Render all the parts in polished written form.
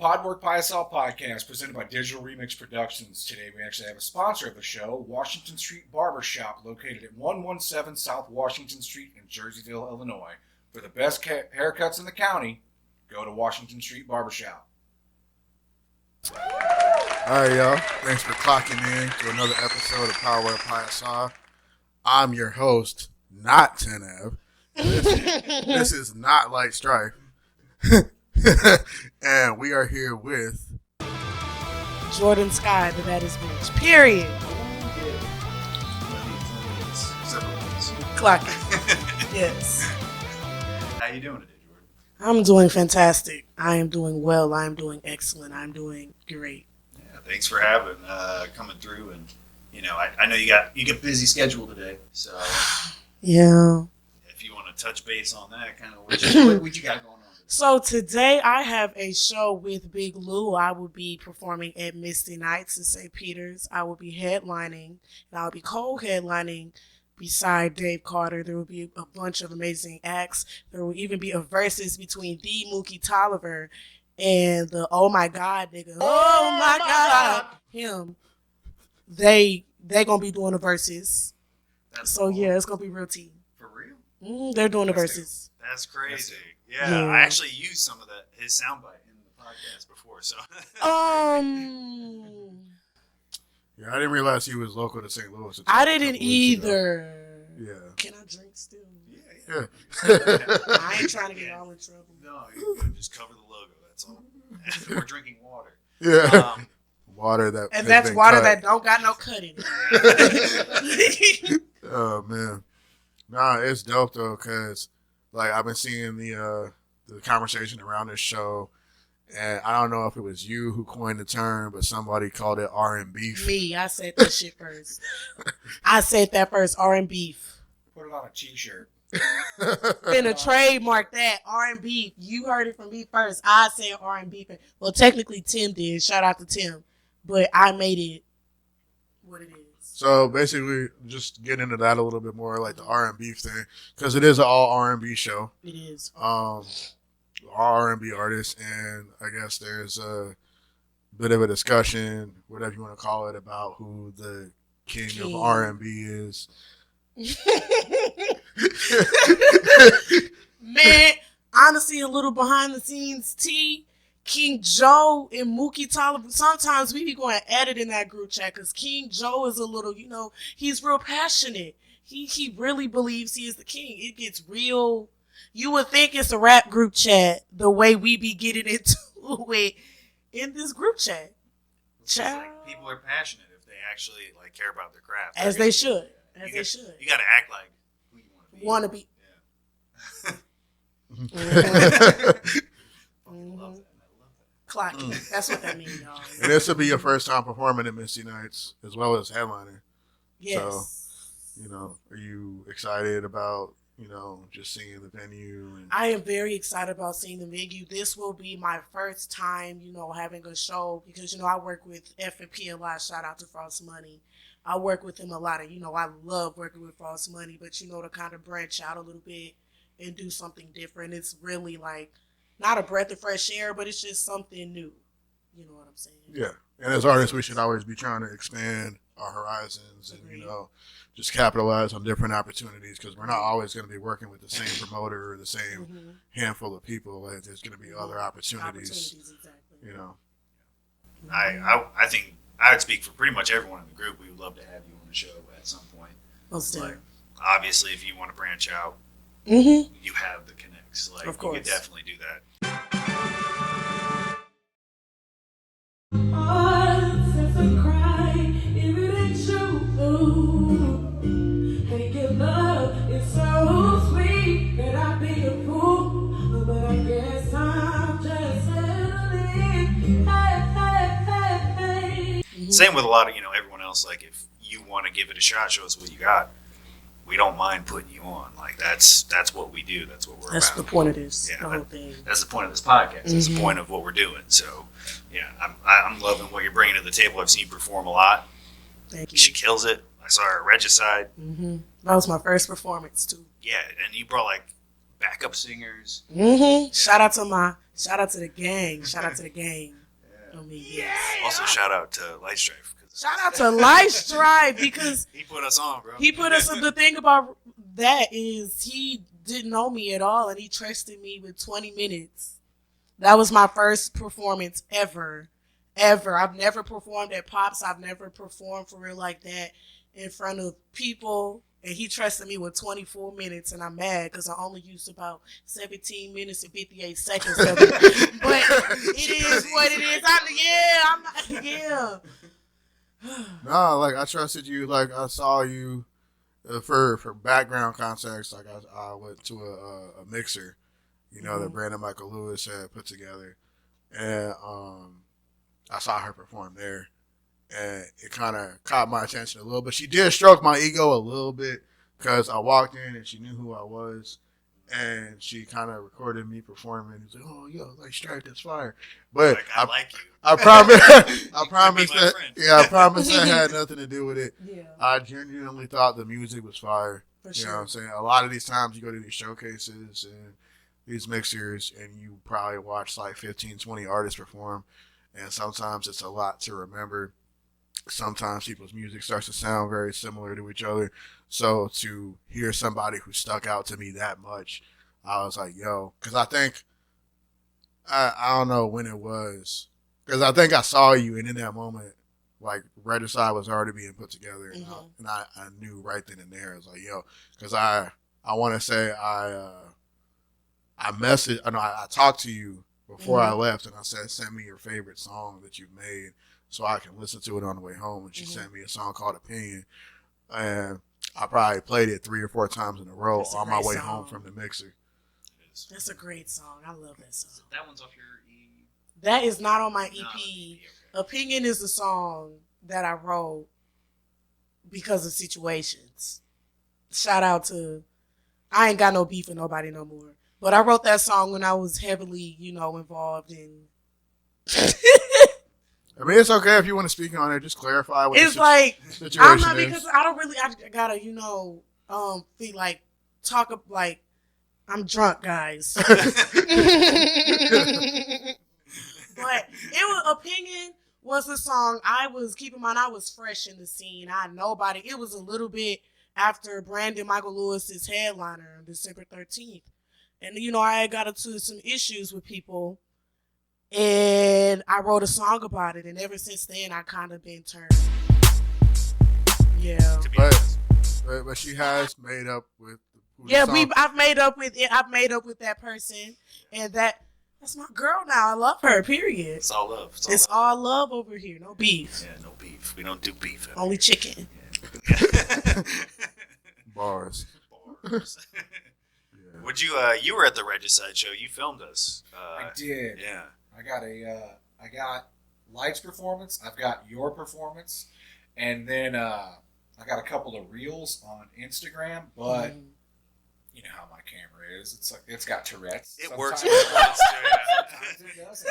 PodworkPiasa podcast presented by Digital Remix Productions. Today we actually have a sponsor of the show, Washington Street Barbershop, located at 117 South Washington Street in Jerseyville, Illinois. For the best haircuts in the county, go to Washington Street Barbershop. All right, y'all. Thanks for clocking in to another episode of PodworkPiasa. I'm your host, not Tenev. This is not Lyght, Strife. And we are here with Jordan Skye, the baddest bitch. Period. Clock it. Yes. How you doing today, Jordan? I'm doing fantastic. I am doing well. I am doing excellent. I'm doing great. Yeah, thanks for coming through, and I know you got busy schedule today, so Yeah. if you want to touch base on that, kind of what you got going on. So today I have a show with Big Lou. I will be performing at Misty Nights in St. Peter's. I will be headlining, and I'll be co-headlining beside Dave Carter. There will be a bunch of amazing acts. There will even be a versus between the Mookie Tolliver and the Oh My God nigga. Oh My God. Him. They gonna be doing a versus. So yeah, it's gonna be real tea. For real? They're doing the versus. That's crazy. Yeah, I actually used some of his soundbite in the podcast before. So. Yeah, I didn't realize he was local to St. Louis. I didn't either. Yeah. Can I drink still? Yeah. I ain't trying to get all in trouble. No, you're good. Just cover the logo. That's all. We're drinking water. Yeah. Water that. And that's water that don't got no cut in it. Oh man, nah, it's dope though, cause like I've been seeing the conversation around this show, and I don't know if it was you who coined the term, but somebody called it R&B. Me, I said that shit first. I said that first, R&B. Put it on a t-shirt. Finna trademark that, R&B. You heard it from me first. I said R&B. Well, technically Tim did. Shout out to Tim. But I made it what it is. So basically, just get into that a little bit more, like the R&B thing, because it is an all R&B show. It is. R&B artists, and I guess there's a bit of a discussion, whatever you want to call it, about who the king. Of R&B is. Man, honestly, a little behind the scenes tea. King Joe and Mookie Tolliver, sometimes we be going at it in that group chat because King Joe is a little, he's real passionate. He really believes he is the king. It gets real. You would think it's a rap group chat the way we be getting into it in this group chat. Like people are passionate if they actually care about their craft. As they should. They should. You got to act like who you want to be. Mm-hmm. Clock it. That's what that means, y'all. And this will be your first time performing at Misty Nights as well as headliner. Yes. So, are you excited about, just seeing the venue? I am very excited about seeing the venue. This will be my first time, having a show because, I work with F&P a lot. Shout out to Frost Money. I work with him a lot. And, I love working with Frost Money. But, to kind of branch out a little bit and do something different. It's really not a breath of fresh air, but it's just something new. You know what I'm saying? Yeah. And as artists, we should always be trying to expand our horizons and, just capitalize on different opportunities because we're not always going to be working with the same promoter or the same handful of people. There's going to be other opportunities. Exactly. I think I would speak for pretty much everyone in the group. We would love to have you on the show at some point. Most obviously, if you want to branch out, you have the connects. Of course. You could definitely do that. Same with a lot of, everyone else. If you want to give it a shot, show us what you got. We don't mind putting you on. That's what we do. That's what we're about. That's the point of this. Yeah, the whole thing. That's the point of this podcast. That's the point of what we're doing. So, yeah, I'm loving what you're bringing to the table. I've seen you perform a lot. Thank you. She kills it. I saw her at Regicide. That was my first performance, too. Yeah, and you brought, backup singers. Shout out to my Shout out to the gang. Shout out to the gang. Yeah. I mean, yes. Also, shout out to Lyght Strife. Shout out to Lyght Strife because he put us on, bro. He put us on. The thing about that is he didn't know me at all, and he trusted me with 20 minutes. That was my first performance ever. I've never performed at Pops. I've never performed for real like that in front of people. And he trusted me with 24 minutes, and I'm mad because I only used about 17 minutes and 58 seconds of it. But it is what it is. Yeah. No, like I trusted you. Like I saw you for background context. Like I went to a mixer, that Brandon Michael Lewis had put together, and I saw her perform there. And it kind of caught my attention a little bit. She did stroke my ego a little bit because I walked in and she knew who I was. And she kind of recorded me performing. She's like, "Oh, yo, like Strife, that's fire." But I like you. I promise. I promise that. friend. Yeah, I promise that had nothing to do with it. Yeah. I genuinely thought the music was fire. For You know sure. what I'm saying? A lot of these times you go to these showcases and these mixers, and you probably watch like 15, 20 artists perform, and sometimes it's a lot to remember. Sometimes people's music starts to sound very similar to each other. So to hear somebody who stuck out to me that much, I was like, yo, because I think, I don't know when it was, because I think I saw you, and in that moment, like, Regicide was already being put together, and I knew right then and there. I was like, yo, because I want to say I talked to you before I left, and I said, send me your favorite song that you've made so I can listen to it on the way home. And she sent me a song called Opinion. And I probably played it 3 or 4 times in a row on my way home from the mixer. That's a great song. I love that song. So that one's off your EP? That is not on my EP. Not on the EP, okay. Opinion is a song that I wrote because of situations. Shout out to, I ain't got no beef with nobody no more. But I wrote that song when I was heavily, involved in. I mean, it's okay if you want to speak on it. Just clarify what It's the like, situation I'm not, is. because I don't really, I gotta, feel like, talk up, like, I'm drunk, guys. But it was, Opinion was a song keep in mind, I was fresh in the scene. It was a little bit after Brandon Michael Lewis's headliner on December 13th. And, I had got into some issues with people. And I wrote a song about it, and ever since then, I kind of been turned. Yeah. But she has made up with. I've made up with it. I've made up with that person, and that's my girl now. I love her. Period. It's all love. It's all love over here. No beef. Yeah, no beef. We don't do beef. Only chicken. Yeah. Bars. Yeah. Would you were at the Regicide show. You filmed us. I did. Yeah. I got Light's performance. I've got your performance, and then I got a couple of reels on Instagram. But you know how my camera is. It's like it's got Tourette's. It Sometimes works. Sometimes it doesn't.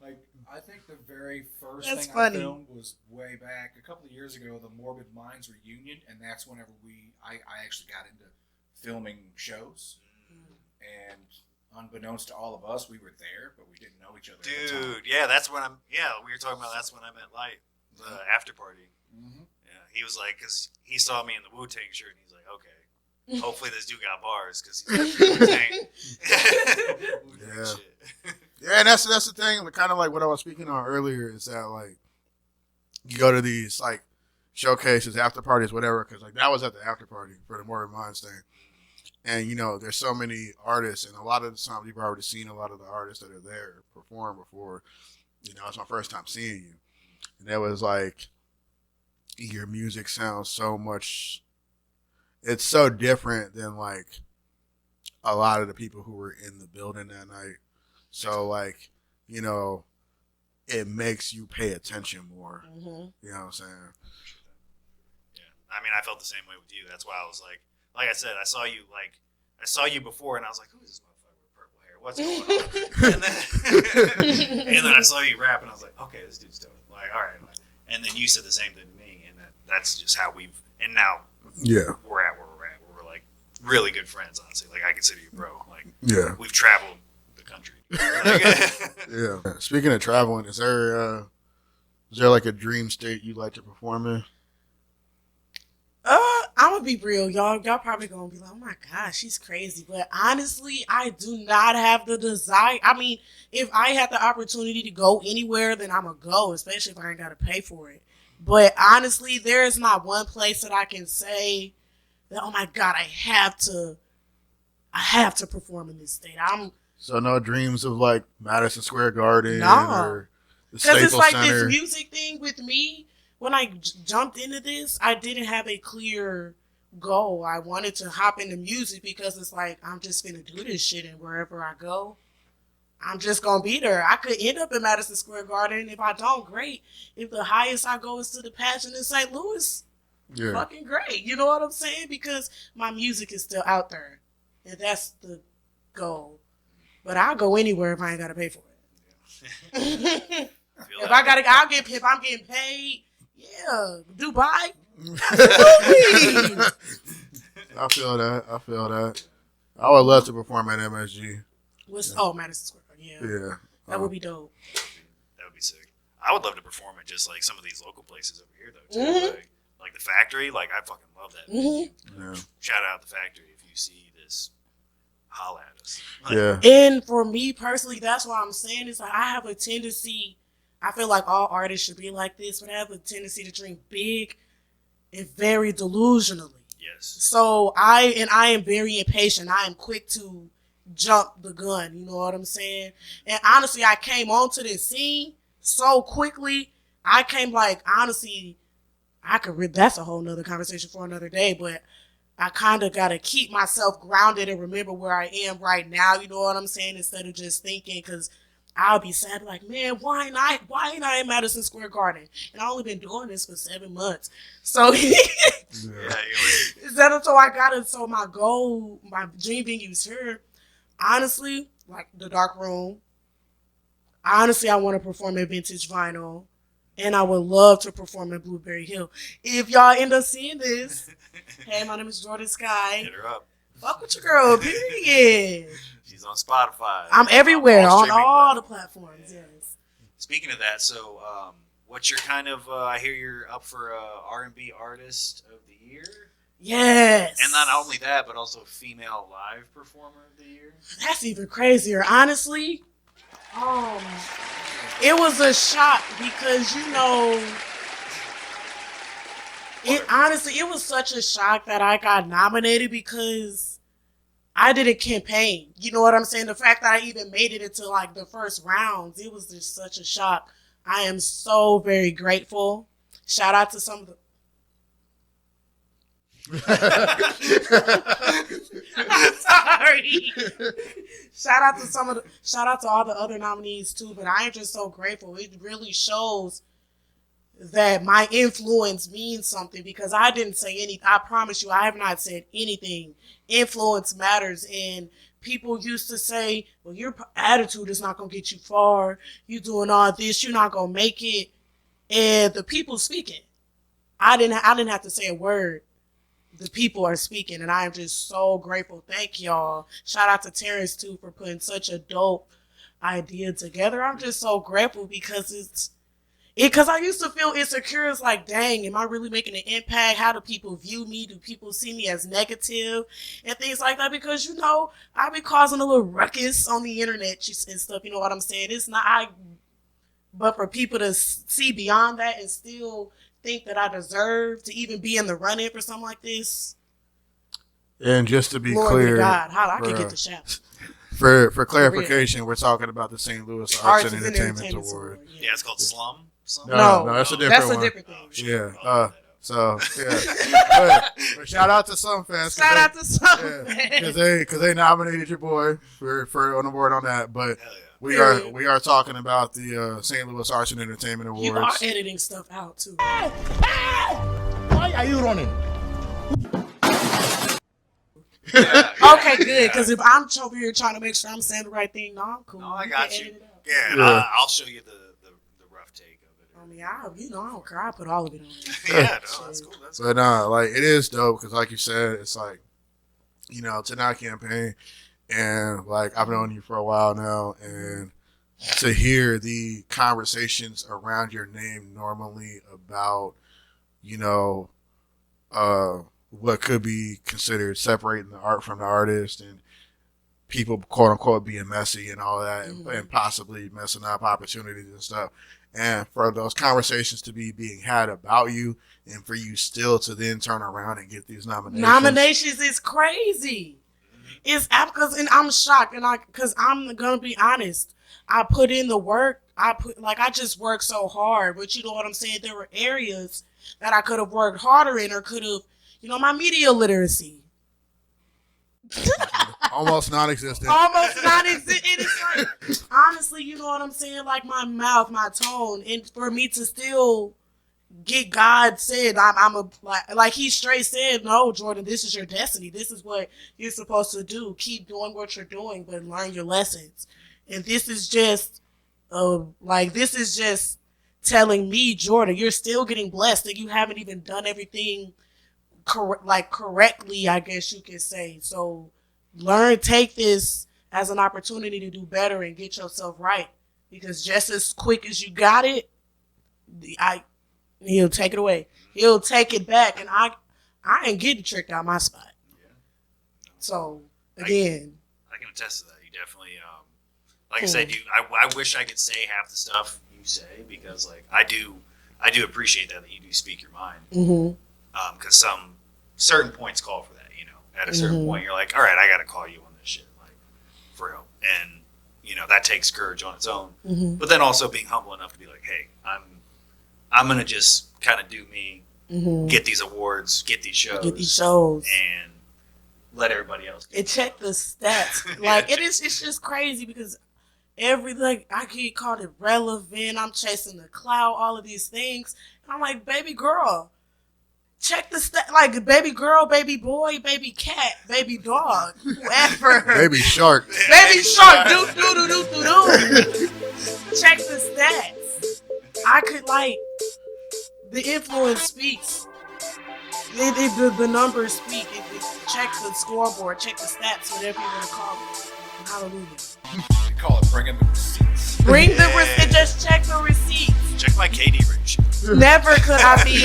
Like I think the very first That's thing funny. I filmed was way back a couple of years ago, the Morbid Minds reunion, and that's whenever I actually got into filming shows. And unbeknownst to all of us, we were there, but we didn't know each other. At the time. Dude, yeah, that's when we were talking about. That's when I met Lyght, the after party. Mm-hmm. Yeah, he was like, because he saw me in the Wu-Tang shirt, and he's like, okay, hopefully this dude got bars, because he's like, Wu-Tang. Yeah. Shit. Yeah, and that's the thing. Kind of like what I was speaking on earlier is that like you go to these like showcases, after parties, whatever. Because like that was at the after party for the Morbid Minds thing, and there's so many artists, and a lot of the time you've already seen a lot of the artists that are there perform before. It's my first time seeing you, and it was like your music sounds so much. It's so different than like a lot of the people who were in the building that night. So, like, it makes you pay attention more. Mm-hmm. You know what I'm saying? Yeah, I mean, I felt the same way with you. That's why I was like I said, I saw you before, and I was like, who is this motherfucker with purple hair? What's going on? and then I saw you rap, and I was like, okay, this dude's dope. Like, all right. And then you said the same thing to me, and that's just how and now we're at where we're at. We're like really good friends, honestly. Like, I consider you bro. Like, yeah, we've traveled the country. Yeah. Speaking of traveling, is there like a dream state you'd like to perform in? I'm gonna be real, y'all. Y'all probably gonna be like, "Oh my gosh, she's crazy." But honestly, I do not have the desire. I mean, if I had the opportunity to go anywhere, then I'm gonna go, especially if I ain't gotta pay for it. But honestly, there is not one place that I can say that, "Oh my God, I have to perform in this state." So no dreams of like Madison Square Garden No. or the Because Staples it's like Center. this music thing with me. When I jumped into this, I didn't have a clear goal. I wanted to hop into music because it's like, I'm just going to do this shit, and wherever I go, I'm just going to be there. I could end up in Madison Square Garden. If I don't, great. If the highest I go is to the pageant in St. Louis, fucking great. You know what I'm saying? Because my music is still out there. And that's the goal. But I'll go anywhere if I ain't got to pay for it. If I'm getting paid, yeah, Dubai. Absolutely. I feel that. I would love to perform at MSG. Madison Square Garden. Yeah. That would be dope. That would be sick. I would love to perform at just like some of these local places over here though, too. Mm-hmm. Like the Factory. Like I fucking love that. Mm-hmm. Yeah. Shout out the Factory if you see this. Holla at us. Like, Yeah. And for me personally, that's what I'm saying. Is like I have a tendency. I feel like all artists should be like this, but I have a tendency to dream big and very delusionally. Yes. So I am very impatient. I am quick to jump the gun. You know what I'm saying? And honestly, I came onto this scene so quickly. I came like, honestly, that's a whole nother conversation for another day, but I kind of got to keep myself grounded and remember where I am right now. You know what I'm saying? Instead of just thinking, because I'll be sad, like, man, why ain't I in Madison Square Garden? And I've only been doing this for 7 months. So, so my goal, my dream venues here, honestly, like the Dark Room. Honestly, I want to perform at Vintage Vinyl. And I would love to perform at Blueberry Hill. If y'all end up seeing this, hey, my name is Jordan Skye. Hit her up. Fuck with your girl, period. She's on Spotify. I'm everywhere, on all the platforms, yes. Speaking of that, so what's your kind of, I hear you're up for R&B Artist of the Year? Yes. And not only that, but also Female Live Performer of the Year? That's even crazier. Honestly, it was a shock because, it was such a shock that I got nominated because I didn't campaign. You know what I'm saying? The fact that I even made it into like the first rounds, it was just such a shock. I am so very grateful. Shout out to some of the... I'm sorry. Shout out to all the other nominees too, but I am just so grateful. It really shows that my influence means something because I didn't say anything. I promise you, I have not said anything. Influence matters, and people used to say, well, your attitude is not going to get you far. You doing all this, you're not going to make it. And the people speaking. I didn't have to say a word. The people are speaking, and I am just so grateful. Thank y'all. Shout out to Terrence, too, for putting such a dope idea together. I'm just so grateful because because I used to feel insecure. It's like, dang, am I really making an impact? How do people view me? Do people see me as negative and things like that? Because, I be causing a little ruckus on the internet and stuff. You know what I'm saying? It's not, but for people to see beyond that and still think that I deserve to even be in the run-in for something like this. And just to be Glory clear, to God, how I can get the shaft. For clarification, we're talking about the St. Louis Arts and Entertainment Award. Award. Yeah, it's called Slum. No, that's a different one. Different thing. Yeah. But shout out to some fans. Shout out to some fans. Because they nominated your boy for an award on that. But we are talking about the St. Louis Arts and Entertainment Awards. You are editing stuff out too. Why are you running? Okay, good. Because if I'm over here trying to make sure I'm saying the right thing, no, I'm cool. No, I You got can you. edit it out. Yeah, I'll show you the rough take of it. I mean, I don't care. I put all of it on. Yeah, no, that's cool. That's cool. But it is dope because, like you said, it's like, to not campaign And like I've known you for a while now, and to hear the conversations around your name normally about, you know, what could be considered separating the art from the artist and people quote unquote being messy and all that and possibly messing up opportunities and stuff. And for those conversations to be being had about you and for you still to then turn around and get these nominations. Nominations is crazy. It's because, and I'm shocked, and because I'm gonna be honest, I put in the work. I just worked so hard, but you know what I'm saying. There were areas that I could have worked harder in, or could have, my media literacy. Almost non-existent. Almost non-existent. It's like, honestly, you know what I'm saying. Like my mouth, my tone, and for me to still get God said, like he straight said, no, Jordan, this is your destiny. This is what you're supposed to do. Keep doing what you're doing, but learn your lessons. And this is just, telling me, Jordan, you're still getting blessed, and you haven't even done everything correctly, I guess you could say. So take this as an opportunity to do better and get yourself right. Because just as quick as you got it, he'll take it away. He'll take it back, and I ain't getting tricked out my spot. Yeah. So again, I can attest to that. You definitely, like I said, I wish I could say half the stuff you say, because like I do appreciate that you do speak your mind. Mm-hmm. Because some certain points call for that. At a certain point, you're like, all right, I got to call you on this shit, like for real, and that takes courage on its own. Mm-hmm. But then also being humble enough to be like, hey, I'm gonna just kind of do me, get these awards, get these shows, and let everybody else and check the stats. Like it's just crazy because I get called irrelevant. I'm chasing the clout, all of these things. And I'm like, baby girl, check the stats. Like baby girl, baby boy, baby cat, baby dog, whoever. Baby shark. Baby shark. Do. Check the stats. I could the influence speaks. The numbers speak. Check the scoreboard. Check the stats. Whatever you want to call it. Hallelujah. You call it bringing the receipts. Bring the receipts. Just check the receipts. Check my KD ratio. Never could I be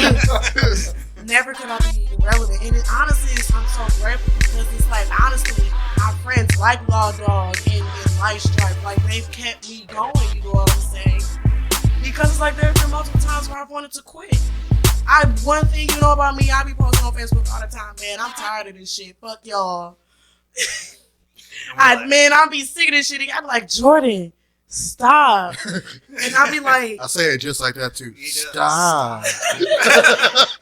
irrelevant. And honestly, I'm so grateful because it's like, honestly, my friends like Lawdawg and Lyght, Strife, like they've kept me going. You know what I'm saying? Because it's like there have been multiple times where I've wanted to quit. One thing you know about me, I be posting on Facebook all the time, man. I'm tired of this shit. Fuck y'all. I'll be sick of this shit. I'm like, Jordan, stop. And I'll be like, I say it just like that too. Stop.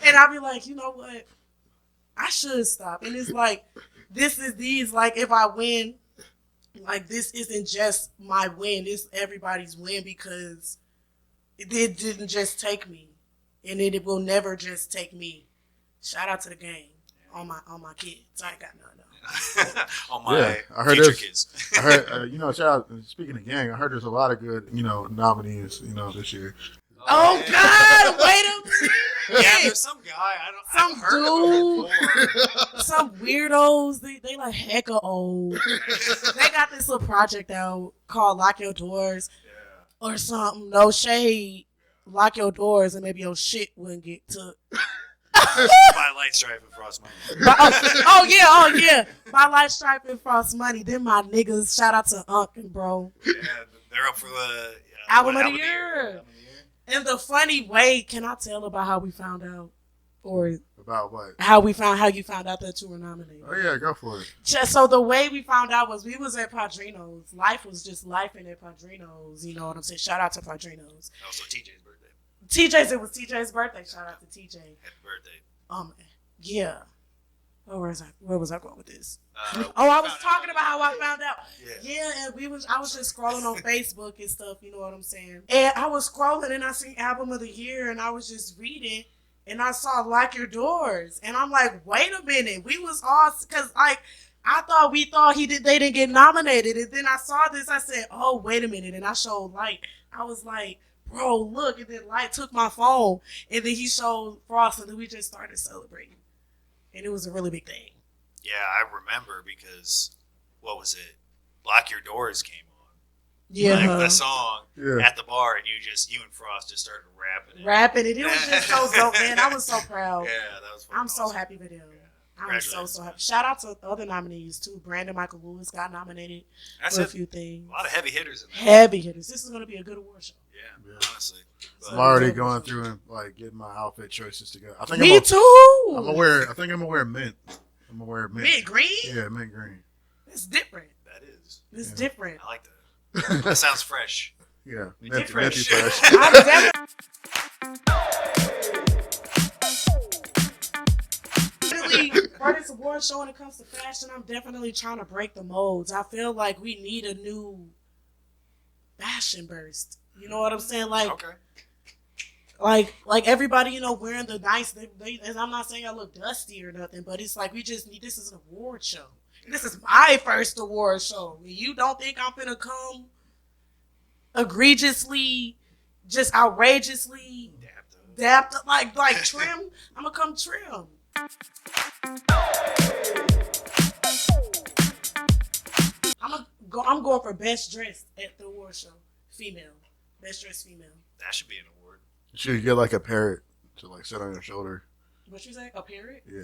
And I'll be like, you know what? I should stop. And it's like, if I win, like this isn't just my win. It's everybody's win because it didn't just take me. And it will never just take me. Shout out to the gang on my kids. I ain't got none on my I heard future kids. I heard, shout out, speaking of gang, I heard there's a lot of good, nominees, this year. Oh God! Wait a minute. Yeah, there's some guy I've heard of him before. Some weirdos. They like hecka old. They got this little project out called "Lock Your Doors" or something. No shade. Lock your doors and maybe your shit wouldn't get took. By Lyght, Strife, and Frost Money. Oh yeah. By Lyght, Strife, and Frost Money. Them my niggas. Shout out to Unc, bro. Yeah, they're up for the album of the year. And the funny way, can I tell about how we found out? Or about what? How you found out that you were nominated. Oh yeah, go for it. So the way we found out was we was at Padrino's. Life was just lifing at Padrino's. You know what I'm saying? Shout out to Padrino's. Also TJ's birthday. It was TJ's birthday. Shout out to TJ. Happy birthday. Yeah. Where was I going with this? I was talking about how I found out. Yeah, and I was just scrolling on Facebook and stuff, you know what I'm saying? And I was scrolling and I seen album of the year and I was just reading and I saw Lock Your Doors. And I'm like, wait a minute. We was all, because we thought they didn't get nominated. And then I saw this, I said, oh, wait a minute. And I showed Lyght. I was like, bro, look. And then Lyght took my phone and then he showed Frost and then we just started celebrating. And it was a really big thing. Yeah, I remember because, what was it? Lock Your Doors came on. Yeah. Like the song Yeah. at the bar, and you and Frost just started rapping it. Rapping it. It was just so dope, man. I was so proud. Yeah, that was I'm so awesome. happy for them. Yeah. I'm so happy. Shout out to the other nominees too. Brandon Michael Lewis got nominated That's for a it. few things. A lot of heavy hitters in there. Heavy hitters. This is going to be a good award show. Yeah, honestly. I'm already going through and like getting my outfit choices together. I think Me too. I think I'm gonna wear mint. I'm gonna wear mint. Mint green? Yeah, mint green. It's different. That is. It's different. I like that. That sounds fresh. Yeah, Different. minty fresh. I'm definitely for this award show when it comes to fashion, I'm definitely trying to break the molds. I feel like we need a new fashion burst. You know what I'm saying? Okay. Like everybody, you know, wearing the nice. And I'm not saying I look dusty or nothing, but it's like we just need. This is an award show. This is my first award show. You don't think I'm gonna come egregiously, just outrageously dapped up, like trim? I'm gonna come trim. I'm going for best dressed at the award show. Female. Best dressed female. That should be an award. You should get like a parrot to like sit on your shoulder. What you say? A parrot? Yeah.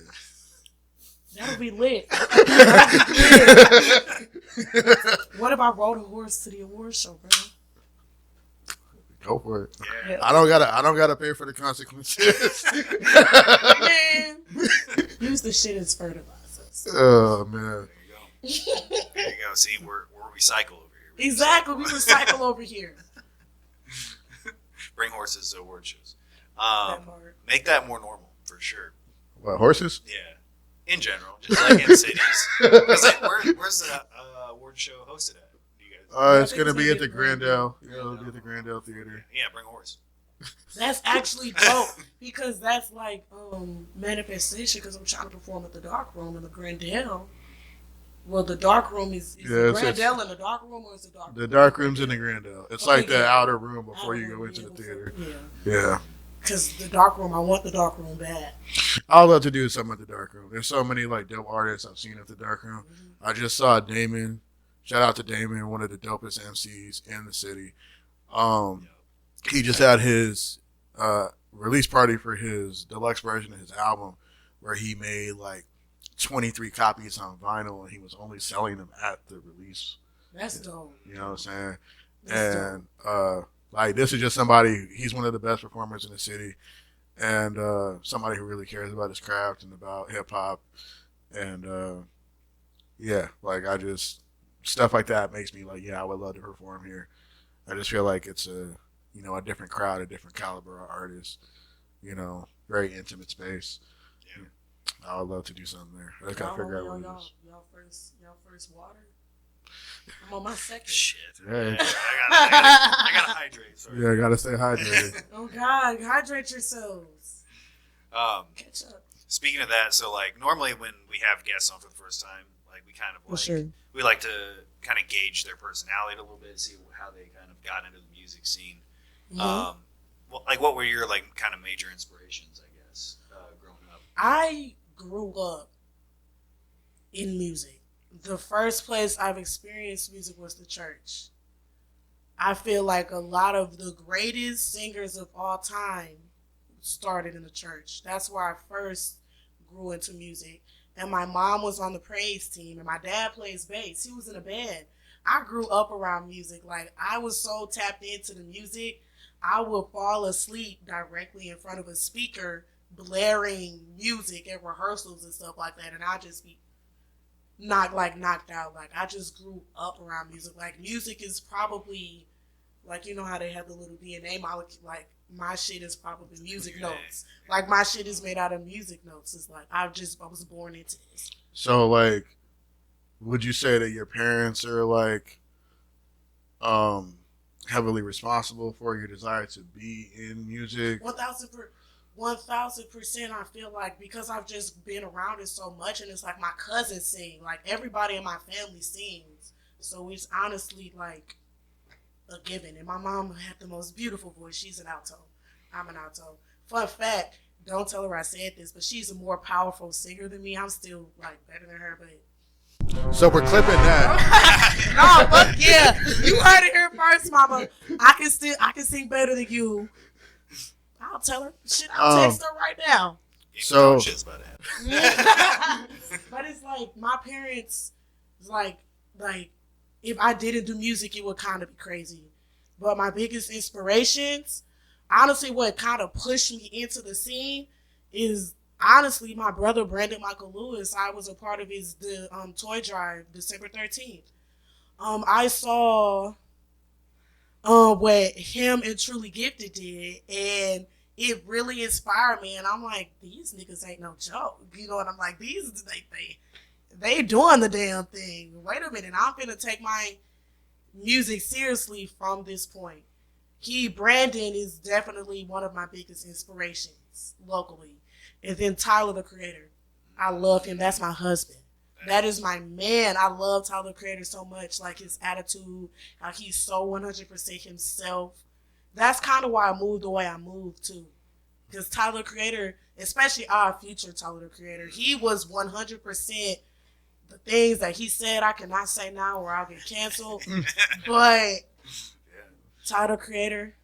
That'll be lit. What if I rode a horse to the award show, bro? Go for it. Yeah. I don't gotta pay for the consequences. Man, use the shit as fertilizers. Oh man. There you go. See, we're recycle over here. Exactly, we recycle over here. Bring horses to award shows. That part. Make that more normal for sure. What, horses? Yeah, in general, just like in cities. Where's the award show hosted at? Do you guys? It's gonna be at the Grandel. Yeah, it'll be at the Grandel Theater. Yeah, bring a horse. That's actually dope because that's like manifestation. Because I'm trying to perform at the Dark Room in the Grandel. Well, the Dark Room is the Grandel in the Dark Room, or is the Dark Room? The dark room's in the Grandel. It's Okay, like the yeah. outer room before you go into the theater. Yeah. Because the Dark Room, I want the Dark Room bad. I'd love to do something at the dark room. There's so many like dope artists I've seen at the dark room. Mm-hmm. I just saw Damon. Shout out to Damon, one of the dopest MCs in the city. He just had his release party for his deluxe version of his album, where he made like 23 copies on vinyl, and he was only selling them at the release. That's dope. You know what I'm saying? That's And like this is just somebody. He's one of the best performers in the city, and somebody who really cares about his craft and about hip hop. And yeah, like I just stuff like that makes me like, yeah, I would love to perform here. I just feel like it's a different crowd, a different caliber of artists. You know, very intimate space. Yeah. I would love to do something there. I just gotta figure out what it is. Y'all first water. I'm on my second. Shit. Hey. I gotta hydrate. Sorry. Yeah, I gotta stay hydrated. Oh God, hydrate yourselves. Catch up. Speaking of that, so like normally when we have guests on for the first time, like we kind of like sure. we like to kind of gauge their personality a little bit, see how they kind of got into the music scene. Mhm. Well, like what were your like kind of major inspirations, I guess, growing up? I grew up in music. The first place I've experienced music was the church. I feel like a lot of the greatest singers of all time started in the church. That's where I first grew into music. And my mom was on the praise team, and my dad plays bass. He was in a band. I grew up around music. Like, I was so tapped into the music, I would fall asleep directly in front of a speaker blaring music at rehearsals and stuff like that, and I'd just be knocked out. Like, I just grew up around music. Like, music is probably, like, you know how they have the little DNA molecule, like, my shit is probably music notes. Like, my shit is made out of music notes. It's like, I was born into this. So, like, would you say that your parents are, like, heavily responsible for your desire to be in music? 1,000%. I feel like because I've just been around it so much, and it's like my cousins sing, like everybody in my family sings, so it's honestly like a given. And my mom had the most beautiful voice. She's an alto. I'm an alto. Fun fact, don't tell her I said this, but she's a more powerful singer than me. I'm still like better than her, but So we're clipping that. No, fuck yeah. You heard it here first, mama. I can sing better than you. I'll tell her. Shit, I'll text her right now. So shit's about to happen. But it's like my parents, like if I didn't do music, it would kind of be crazy. But my biggest inspirations, honestly, what kind of pushed me into the scene is honestly my brother Brandon Michael Lewis. I was a part of the toy drive December 13th. I saw what him and Truly Gifted did, and it really inspired me. And I'm like, these niggas ain't no joke, you know. And I'm like, they doing the damn thing. Wait a minute, I'm gonna take my music seriously from this point. Brandon is definitely one of my biggest inspirations locally. And then Tyler, the Creator. I love him. That's my husband. That is my man. I love Tyler, the Creator, so much. Like his attitude, how he's so 100% himself. That's kind of why I moved the way I moved too. Because Tyler, the Creator, especially our future Tyler, the Creator, he was 100% the things that he said I cannot say now or I'll get canceled. But Tyler, the Creator,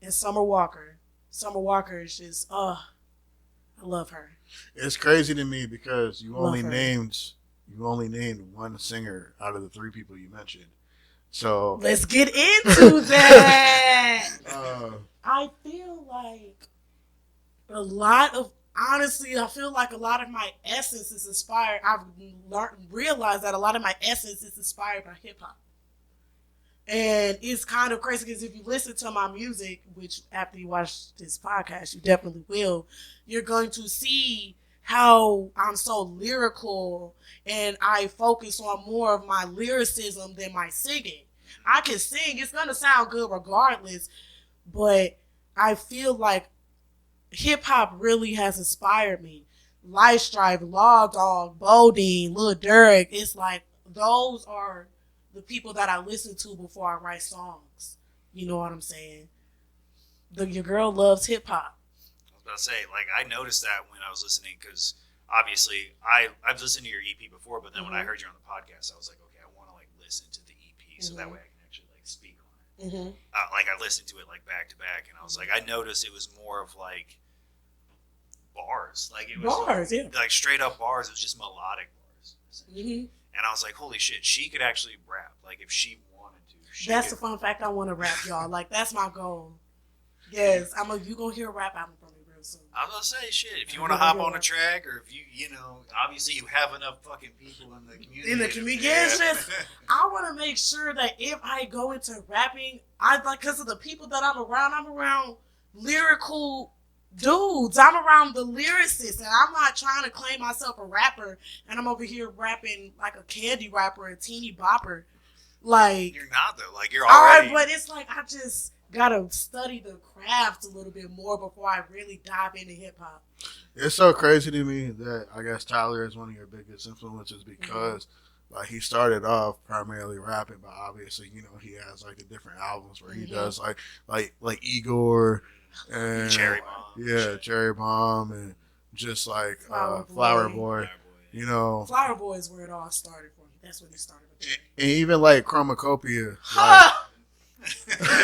and Summer Walker. Summer Walker is just, I love her. It's crazy to me because you only named one singer out of the three people you mentioned. So let's get into that. I feel like I feel like a lot of my essence is inspired. I've realized that a lot of my essence is inspired by hip hop. And it's kind of crazy because if you listen to my music, which after you watch this podcast, you definitely will, you're going to see how I'm so lyrical and I focus on more of my lyricism than my singing. I can sing. It's going to sound good regardless, but I feel like hip-hop really has inspired me. Lyght, Strife, Lawdawg, Bodine, Lil Durk, it's like those are the people that I listen to before I write songs. You know what I'm saying? Your girl loves hip-hop. I was about to say, like, I noticed that when I was listening because obviously I've listened to your EP before, but then when I heard you on the podcast, I was like, okay, I want to like listen to the EP so that way I can actually like speak on it. Like I listened to it like back to back, and I was like, I noticed it was more of like bars, like it was bars, like straight up bars. It was just melodic bars, and I was like, holy shit, she could actually rap, like if she wanted to. That's the fun fact. I want to rap, y'all. Like that's my goal. Yes, you gonna hear a rap album from me real soon. I was gonna say, shit, if you want to hop on a track, or if you know, obviously you have enough fucking people in the community. I want to make sure that if I go into rapping, because of the people that I'm around lyrical dudes. I'm around the lyricists, and I'm not trying to claim myself a rapper, and I'm over here rapping like a candy rapper, a teeny bopper. Like you're not though. Like you're already. But it's like I just gotta study the craft a little bit more before I really dive into hip hop. It's so crazy to me that I guess Tyler is one of your biggest influences because like he started off primarily rapping, but obviously you know he has like the different albums where he does like Igor and Cherry Bomb. Yeah, Cherry Bomb and just like Flower Boy. You know, Flower Boy is where it all started for me. That's when it started. And even like Chromacopia. I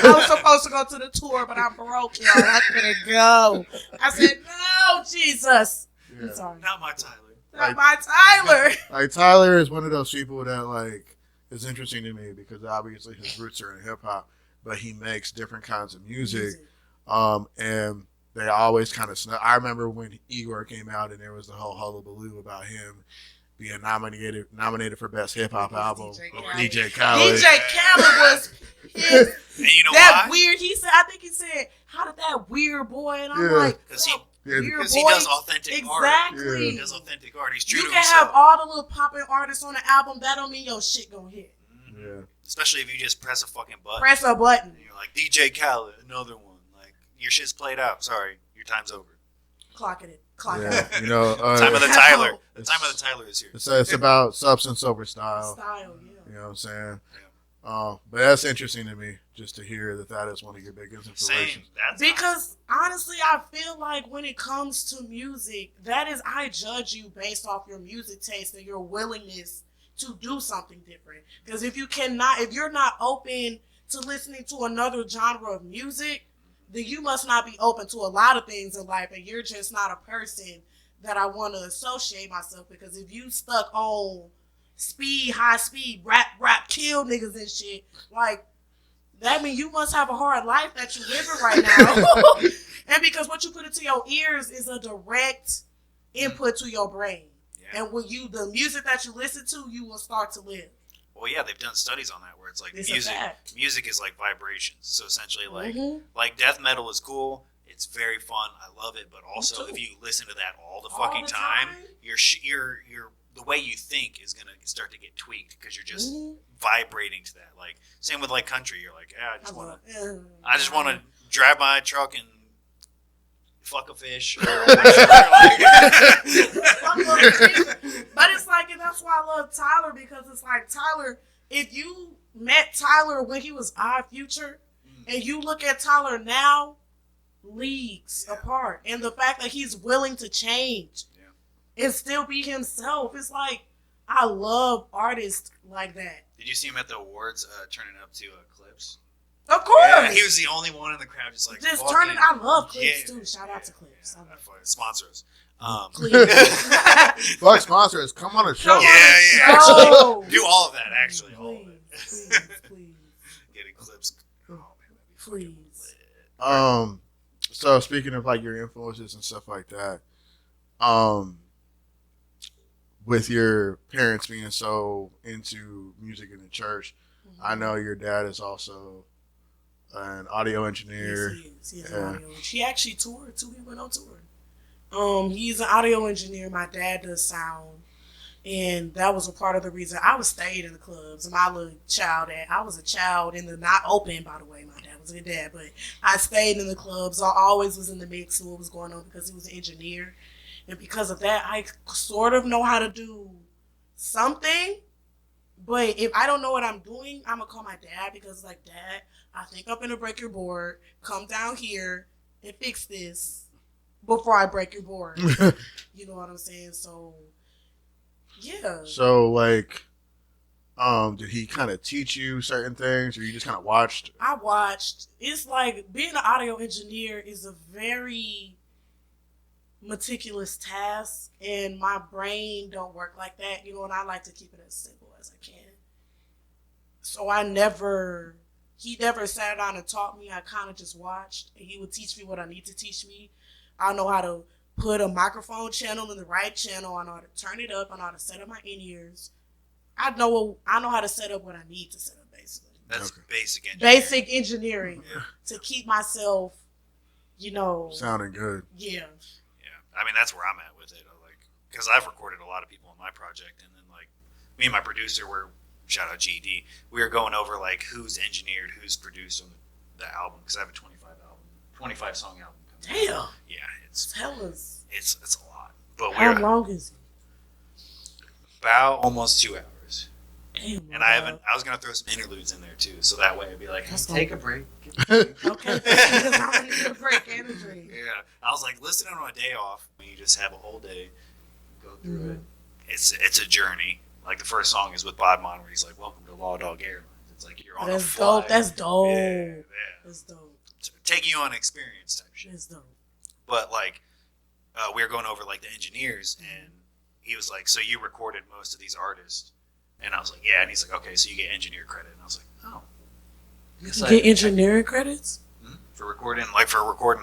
was supposed to go to the tour, but I'm broke, y'all. I couldn't go. I said, no, Jesus. Yeah. I'm sorry. Not my Tyler. Not my Tyler. Like Tyler is one of those people that like is interesting to me because obviously his roots are in hip hop, but he makes different kinds of music. And they always kind of I remember when Igor came out and there was the whole hullabaloo about him being nominated for best hip hop album. DJ Khaled. DJ Khaled was his. And you know that why? weird. I think he said, "How did that weird boy?" And I'm like, because he does authentic art. Exactly. He does authentic art. He's true you to can himself. have all the little popping artists on the album. That don't mean your shit gonna hit. Yeah. Especially if you just press a fucking button. Press a button. And you're like DJ Khaled, another one. Like your shit's played out. Sorry, your time's over. Clocking it. Clocking it. You know, time of the Tyler. The time of the Tyler is here. It's about substance over style. Style, yeah. You know what I'm saying? Yeah. But that's interesting to me, just to hear that is one of your biggest inspirations. Same. Because honestly, I feel like when it comes to music, I judge you based off your music taste and your willingness to do something different. Because if you're not open to listening to another genre of music, then you must not be open to a lot of things in life, and you're just not a person that I want to associate myself. Because if you stuck on high speed, rap, kill niggas and shit, like, that means you must have a hard life that you're living right now. And because what you put into your ears is a direct input to your brain. Yeah. And when the music that you listen to, you will start to live. Well, yeah, they've done studies on that where it's like music is like vibrations. So essentially, like death metal is cool. It's very fun. I love it. But also, if you listen to that all the fucking time, you're the way you think is gonna start to get tweaked because you're just vibrating to that. Like same with like country. You're like, yeah, I just want to drive my truck and fuck a fish. But it's like, and that's why I love Tyler, because it's like, Tyler, if you met Tyler when he was Odd Future, and you look at Tyler now, leagues apart. And the fact that he's willing to change and still be himself, it's like, I love artists like that. Did you see him at the awards turning up to Clips? Of course. Yeah, he was the only one in the crowd just like turning. I love Clips too. Shout out to Clips. Sponsors. Fuck sponsors. Come on a show. Do all of that actually. Please, all of it. please. Getting Clips. Oh man, that'd be please. So speaking of like your influences and stuff like that, with your parents being so into music in the church, I know your dad is also an audio engineer. Yes, he is. He's an audio engineer. He actually toured too. He went on tour. He's an audio engineer. My dad does sound, and that was a part of the reason I was stayed in the clubs. My little child, I was a child in the not open, by the way. My dad was a good dad, but I stayed in the clubs. I always was in the mix of what was going on because he was an engineer. And because of that, I sort of know how to do something. But if I don't know what I'm doing, I'm going to call my dad because, like, Dad, I think I'm going to break your board. Come down here and fix this before I break your board. You know what I'm saying? So, yeah. So, like, did he kind of teach you certain things or you just kind of watched? I watched. It's like being an audio engineer is a very meticulous task, and my brain don't work like that, you know, and I like to keep it as simple as I can. So he never sat down and taught me. I kind of just watched, and he would teach me what I need to teach me. I know how to put a microphone channel in the right channel. I know how to turn it up. I know how to set up my in-ears. I know how to set up what I need to set up, basically. That's basic engineering. Basic engineering to keep myself, you know, sounding good. Yeah. I mean, that's where I'm at with it. Like, because I've recorded a lot of people on my project, and then like me and my producer were, shout out GED, we were going over like who's engineered, who's produced on the album, because I have a 25 song album. Damn. Yeah, it's a lot. But how long is it? About almost 2 hours. Damn. And I was gonna throw some interludes in there too, so that way I'd be like, take a break. Okay, because I'm gonna need a break and a drink. Yeah, I was like, listening on a day off, when you just have a whole day, go through it. It's a journey. Like the first song is with Bodmon, where he's like, "Welcome to Lawdawg Airlines." It's like you're on a flight. Dope. That's dope. Yeah. That's dope. Taking you on experience type shit. That's dope. But like, we were going over like the engineers, and he was like, "So you recorded most of these artists?" And I was like, "Yeah." And he's like, "Okay, so you get engineer credit." And I was like, "Oh." You get engineering credits for recording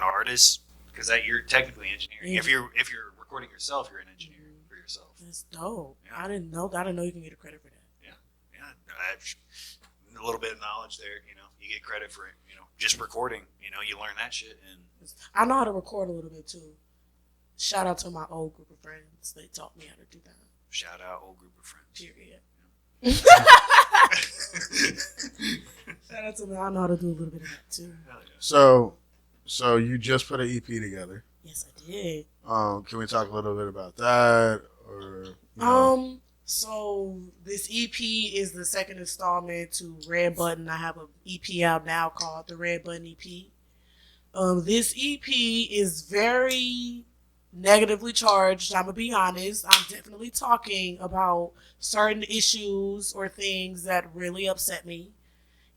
artists, because that you're technically engineering. Yeah. If you're recording yourself, you're an engineer for yourself. That's dope. Yeah. I didn't know you can get a credit for that. Yeah. A little bit of knowledge there. You know, you get credit for it. You know, just recording. You know, you learn that shit. And I know how to record a little bit too. Shout out to my old group of friends. They taught me how to do that. Shout out old group of friends. Period. Shout out to me. I know how to do a little bit of that too. So you just put an EP together. Yes, I did. Can we talk a little bit about that? Or so this EP is the second installment to Red Button. I have an EP out now called the Red Button EP. This EP is very negatively charged. I'm going to be honest. I'm definitely talking about certain issues or things that really upset me.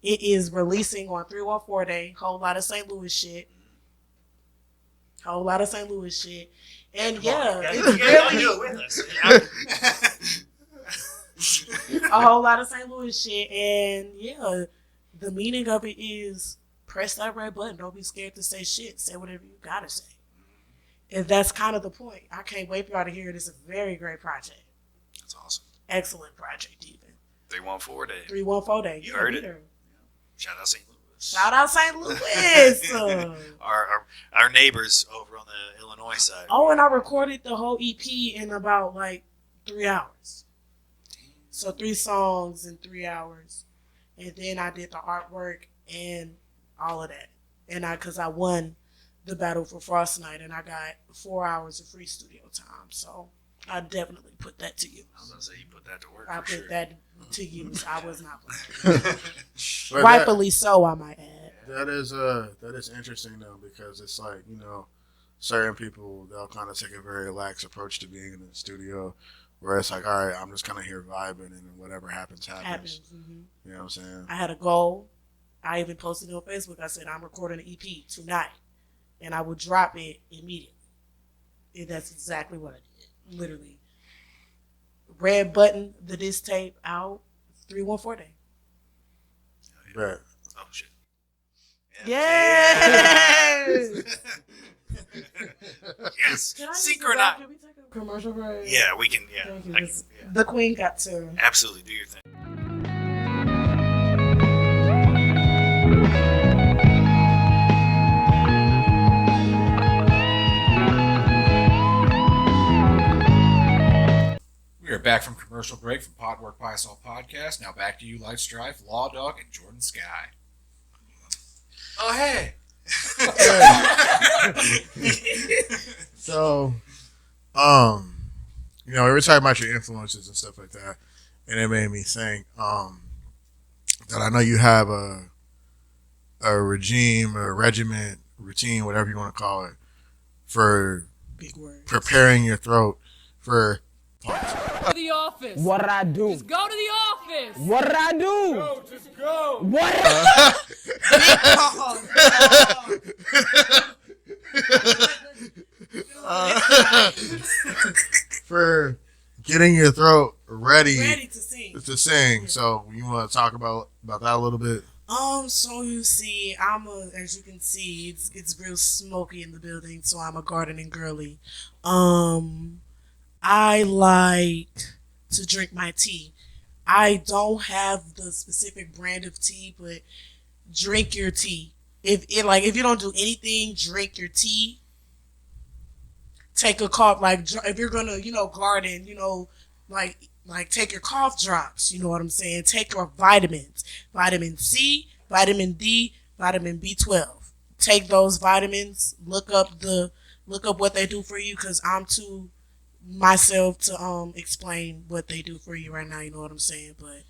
It is releasing on 314 Day. Whole lot of St. Louis shit. Whole lot of St. Louis shit. And yeah, you gotta do it with us. a whole lot of St. Louis shit. And yeah, the meaning of it is press that red button. Don't be scared to say shit. Say whatever you gotta say. And that's kind of the point. I can't wait for y'all to hear it. It's a very great project. That's awesome. Excellent project, even. 314 Day. 314 Day. You heard it. Shout out St. Louis. Shout out St. Louis. Our neighbors over on the Illinois side. Oh, and I recorded the whole EP in about like 3 hours. So 3 songs in 3 hours. And then I did the artwork and all of that. And because I won the battle for Frost Night and I got 4 hours of free studio time. So I definitely put that to use. I was going to say, you put that to work. I for put sure. that to use. I was not playing. Rightfully so, I might add. That is interesting though, because it's like, you know, certain people, they'll kind of take a very lax approach to being in the studio, where it's like, all right, I'm just kind of here vibing, and then whatever happens. Mm-hmm. You know what I'm saying? I had a goal. I even posted it on Facebook. I said I'm recording an EP tonight, and I would drop it immediately. And that's exactly what I did. Literally, red button, the disc tape out, 314 Day. Right. Oh shit. Yes. Yes. Can Synchronized. we take a commercial break? Yeah, we can. Yeah. Thank you. I can, yeah. The Queen got to. Absolutely. Do your thing. We are back from commercial break from PodworkPiasa podcast. Now back to you, Lyght, Strife, Lawdawg, and Jordan Skye. Oh hey. So, you know, we were talking about your influences and stuff like that, and it made me think that I know you have a regiment, routine, whatever you want to call it, for Big word. preparing your throat for. To the office. What I do? Just go to the office. What I do? Go, just go. What? For getting your throat ready to sing. So you want to talk about that a little bit? So you see, as you can see, it's real smoky in the building, so I'm a gardening girly. I like to drink my tea. I don't have the specific brand of tea, but drink your tea. If you don't do anything, drink your tea. Take a cough, if you're gonna, garden, take your cough drops. You know what I'm saying? Take your vitamins, vitamin C, vitamin D, vitamin B12. Take those vitamins. Look up what they do for you, because I'm too myself to explain what they do for you right now. You know what I'm saying? But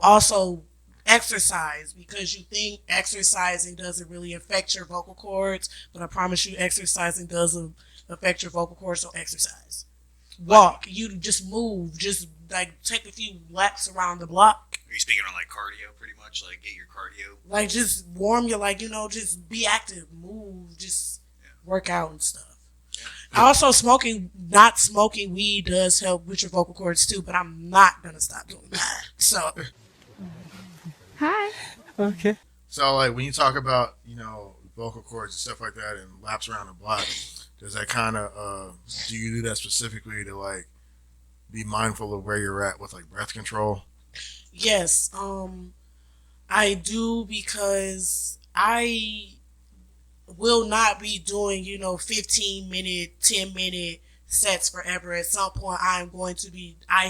also exercise, because you think exercising doesn't really affect your vocal cords, but I promise you exercising does affect your vocal cords. So exercise, walk, you just move, just take a few laps around the block. Are you speaking on cardio, pretty much? Get your cardio. Just warm your just be active, move, just work out and stuff. Also, not smoking weed does help with your vocal cords too, but I'm not gonna stop doing that. So, Hi. Okay. So when you talk about vocal cords and stuff like that and laps around the block, does that kind of do you do that specifically to be mindful of where you're at with breath control? Yes, I do, because I will not be doing 15-minute, 10-minute sets forever. At some point, I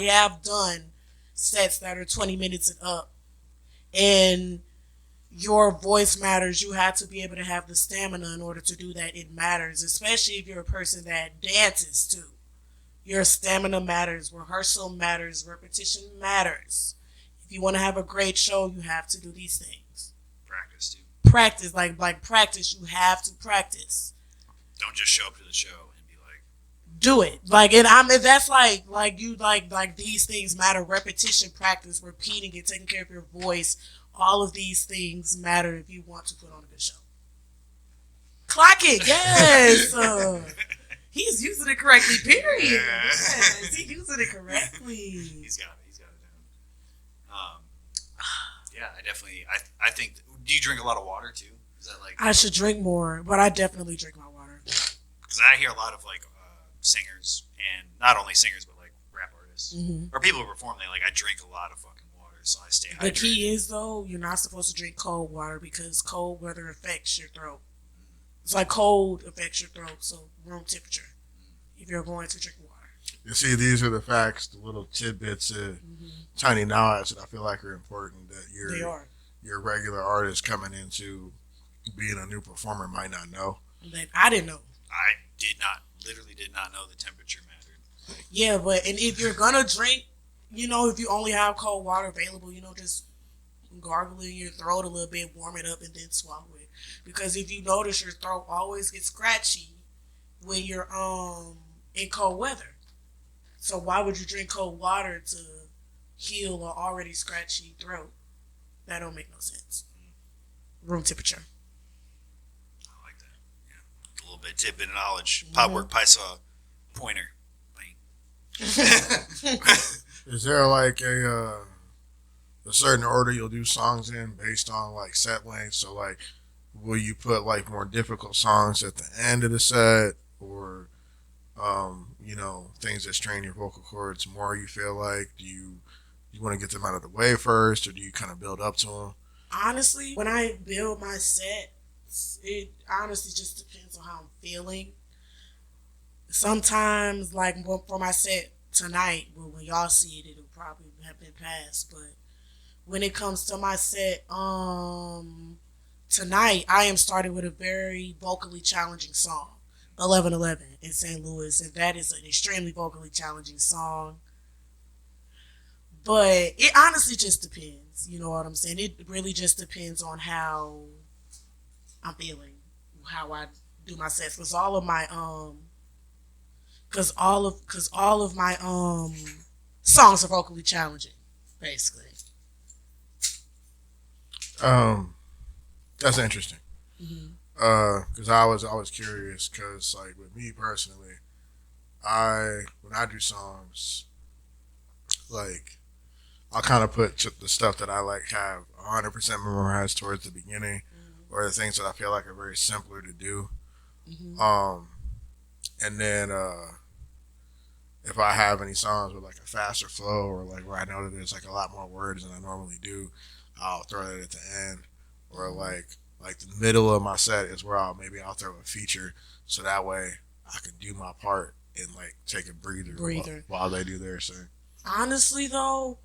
have done sets that are 20 minutes and up, and your voice matters. You have to be able to have the stamina in order to do that. It matters, especially if you're a person that dances too. Your stamina matters, rehearsal matters, repetition matters. If you want to have a great show, you have to do these things. Practice too. Practice, practice. You have to practice. Don't just show up to the show and be like, do it. Like, and that's like you like these things matter. Repetition, practice, repeating it, taking care of your voice. All of these things matter if you want to put on a good show. Clock it, yes. He's using it correctly. Period. Yes, he's using it correctly. He's got it down. Yeah, I definitely. I think. Do you drink a lot of water too? Is that like? I should drink more, but I definitely drink my water. Because I hear a lot of like singers, and not only singers, but like rap artists or people who perform. They like, I drink a lot of fucking water, so I stay hydrated. The key is though, you're not supposed to drink cold water because cold weather affects your throat. It's like cold affects your throat, so room temperature. If you're going to drink water. You see, these are the facts, the little tidbits, tiny knowledge that I feel like are important that your regular artist coming into being a new performer might not know. That I didn't know. I literally did not know the temperature mattered. Yeah, but and if you're gonna drink, if you only have cold water available, just gargle in your throat a little bit, warm it up, and then swallow it. Because if you notice, your throat always gets scratchy when you're in cold weather. So why would you drink cold water to heal an already scratchy throat? That don't make no sense. Room temperature. I like that. Yeah, a little bit tidbit of knowledge. PodworkPiasa pointer. Is there like a certain order you'll do songs in based on like set length? So like, will you put like more difficult songs at the end of the set, or things that strain your vocal cords more? You feel like do you want to get them out of the way first, or do you kind of build up to them? Honestly, when I build my set, it honestly just depends on how I'm feeling. Sometimes, like for my set tonight, when y'all see it, it'll probably have been past. But when it comes to my set tonight, I am starting with a very vocally challenging song, 1111 in St. Louis, and that is an extremely vocally challenging song. But it honestly just depends. You know what I'm saying? It really just depends on how I'm feeling, how I do my sets. Because all of my songs are vocally challenging, basically. That's interesting. Because I was curious. Because like with me personally, when I do songs, like I'll kind of put the stuff that I like have 100% memorized towards the beginning, or the things that I feel like are very simpler to do. And then if I have any songs with like a faster flow, or like where I know that there's like a lot more words than I normally do, I'll throw that at the end. Or like the middle of my set is where I'll throw a feature, so that way I can do my part and like take a breather. While they do their thing. Honestly though,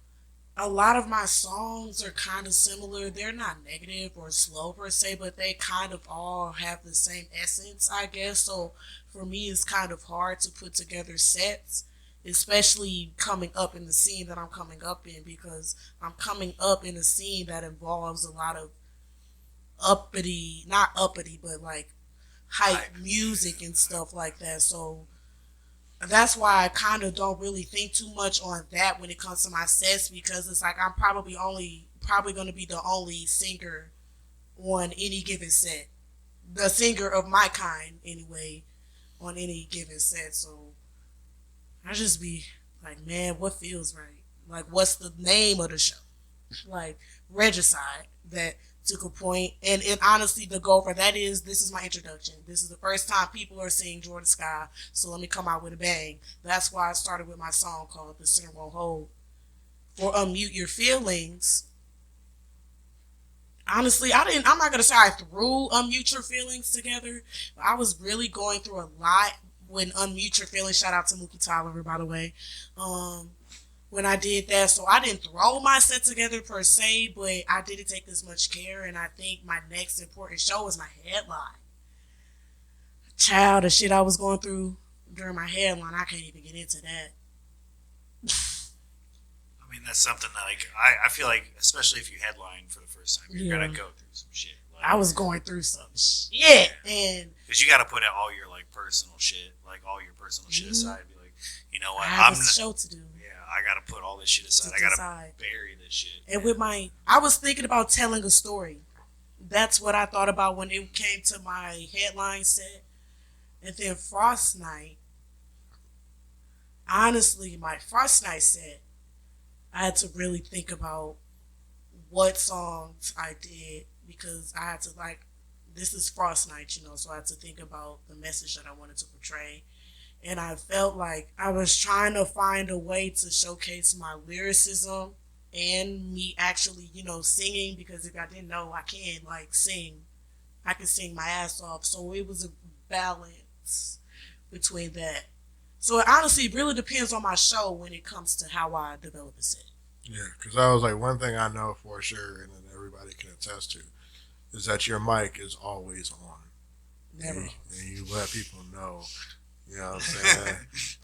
a lot of my songs are kind of similar. They're not negative or slow per se, but they kind of all have the same essence, I guess. So for me, it's kind of hard to put together sets, especially coming up in the scene that I'm coming up in, because I'm coming up in a scene that involves a lot of not uppity, but like hype music and stuff like that. So that's why I kind of don't really think too much on that when it comes to my sets, because it's like I'm probably going to be the only singer on any given set, the singer of my kind anyway, on any given set. So I just be like, man, what feels right? Like, what's the name of the show? Like Regicide, that took a point, and honestly, the goal for that is, this is my introduction. This is the first time people are seeing Jordan Skye, so let me come out with a bang. That's why I started with my song called "The Center Won't Hold." For Unmute Your Feelings, honestly, I'm not gonna say I threw Unmute Your Feelings together, but I was really going through a lot when Unmute Your Feelings. Shout out to Mookie Tyler, by the way. When I did that, so I didn't throw my set together per se, but I didn't take this much care, and I think my next important show was my headline. Child, the shit I was going through during my headline, I can't even get into that. I mean, that's something that, like, I feel like, especially if you headline for the first time, you're gonna go through some shit. Like, I was going through some shit, and because you got to put out all your like personal shit, like all your personal shit aside, and be like, you know what, I have a show to do. Yeah, I gotta put all this shit aside. I gotta bury this shit. And with I was thinking about telling a story. That's what I thought about when it came to my headline set. And then Frost Night. Honestly, my Frost Night set, I had to really think about what songs I did because I had to this is Frost Night, so I had to think about the message that I wanted to portray. And I felt like I was trying to find a way to showcase my lyricism and me actually, singing, because if I didn't know, I can sing. I can sing my ass off. So it was a balance between that. So it honestly really depends on my show when it comes to how I develop a set. Yeah, because I was like, one thing I know for sure, and then everybody can attest to, is that your mic is always on. Never. And you let people know. You know what I'm saying?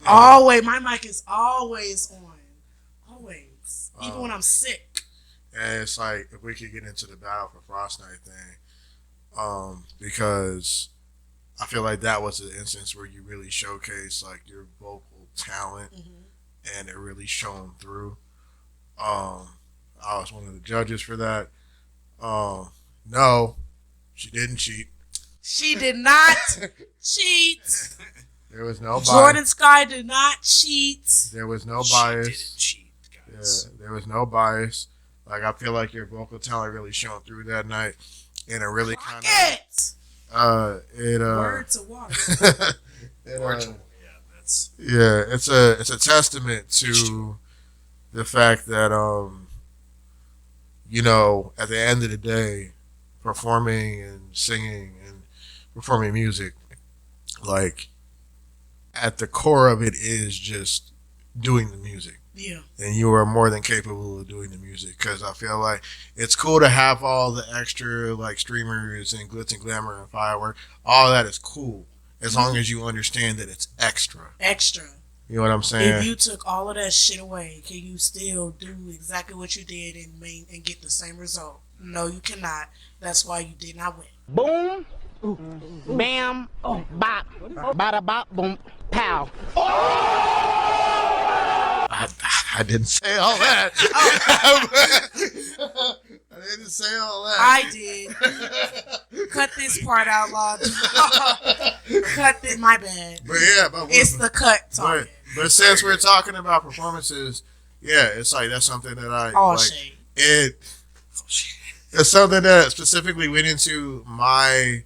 Always. My mic is always on. Always. Even when I'm sick. And it's like, if we could get into the Battle for Frost Night thing, because I feel like that was an instance where you really showcased like your vocal talent, and it really shone through. I was one of the judges for that. No, she didn't cheat. She did not cheat. There was no bias. Jordan Skye did not cheat. There was no bias. She didn't cheat, guys. Yeah, there was no bias. Like, I feel like your vocal talent really shone through that night, and it really kind of word to water. It's a testament to the fact that at the end of the day, performing and singing and performing music, like, at the core of it is just doing the music. Yeah. And you are more than capable of doing the music, because I feel like it's cool to have all the extra like streamers and glitz and glamour and firework. All that is cool as long as you understand that it's extra. Extra. You know what I'm saying? If you took all of that shit away, can you still do exactly what you did and get the same result? No, you cannot. That's why you did not win. Boom, bam, bop, bada bop, boom, pow. I didn't say all that. I didn't say all that. I did. Cut this part out, Lawdawg. Cut this. My bad. But yeah, it's the cut talking. But since we're talking about performances, yeah, it's like that's something that I shade. It's something that specifically went into my